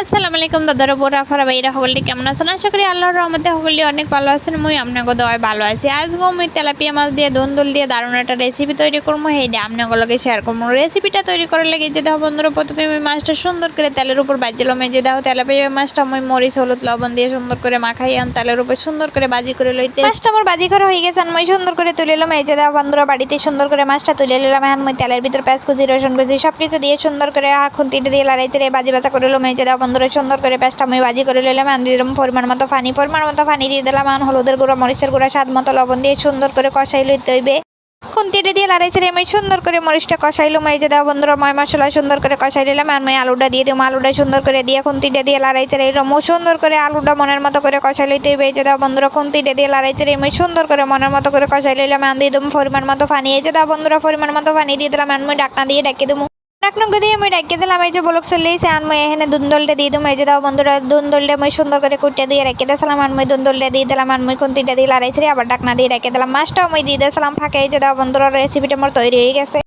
আসসালামু আলাইকুম দাদার বোরা ফারা ভাইরা সকলে কেমন আছেন? আশা করি আল্লাহর রহমতে সকলে অনেক ভালো আছেন। মুই আপনাকে দয় ভালো আছি। আজকেও মুই তেলাপিয়া মাছ দিয়ে দন্দল দিয়ে দারুণ একটা রেসিপি তৈরি করবো। সেইটা আপনাগুলোকে শেয়ার করবো। রেসিপিটা তৈরি করার লাগে যে দেখো বন্ধুরা, প্রথমে আমি মাছটা সুন্দর করে তেলের উপর বাজিলাম। এই যে দেখো তেলাপিয়া মাছটা আমি মরিচ হলুদ লবণ দিয়ে সুন্দর করে মাখাই তেলের উপর সুন্দর করে বাজি করে লইতে। মাছটা আমার বাজি করা হয়ে গেছে, আমি সুন্দর করে তুলে এলাম। এই যে দেখো বন্ধুরা, বাড়িতে সুন্দর করে মাছটা তুলে নিলাম। এখন মই তেলের ভিতর পেঁয়াজ কুচি রসুন কুচি সব কিছু দিয়ে সুন্দর করে খুন্তিটা দিয়ে লড়াই চেড়ে বাজি বাজা করে এলাম। এই যে দেখো বন্ধুরা, সুন্দর করে পেঁয়াজটা আমি বাজি করে নিলাম। আমি দিলাম পরিমাণ মতো পানি দিয়ে দিলাম। এখন হলুদের গুঁড়া মরিচের গুঁড়া স্বাদ মতো লবণ দিয়ে সুন্দর করে কষাই লইতে হইবে। খুন্তিটা দিয়ে লড়াই চেড়ে আমি সুন্দর করে মরিচটা কষাইলাম। এই যে দেখো বন্ধুরা, ময় মশলা সুন্দর করে কষাই নিলাম। আর আমি আলুটা দিয়ে দিলাম। আলুটা সুন্দর করে দিয়ে খুন্তিটা দিয়ে লড়াই চেড়ে এলাম। সুন্দর করে আলুটা মনের মতো করে কষাই লইতে হইবে। এই যে দেখো বন্ধুরা, খুন্তিটা দিয়ে লড়াই চেড়ে আমি সুন্দর করে মনের মতো করে কষাই লইলাম। আমি দিয়ে দিলাম পরিমাণ মতো পানি। এই যে দেখো বন্ধুরা, পরিমাণ মতো পানি দিয়ে দিলাম। আমি ঢাকনা দিয়ে ঢেকে দেবো। ঢাকনা দিয়ে আমি ঢেকে দিলাম। এই যে বলক চলে এসে আমি এখানে দুন্দলটা দিয়ে দিলাম। এই যে দেখো বন্ধুরা, দুন্দলটা আমি সুন্দর করে কুটিয়ে দিয়ে রেখে দিয়েছিলাম। আমি দুন্দলটা দিয়ে দিলাম। আমি খুন্তিটা দিয়ে লড়াই চেড়ে আবার ঢাকনা দিয়ে রেখে দিলাম। মাছটাও আমি দিয়ে দিয়েছিলাম ফাঁকে। এই যে দেখো বন্ধুরা, রেসিপিটা আমার তৈরি হয়ে গেছে।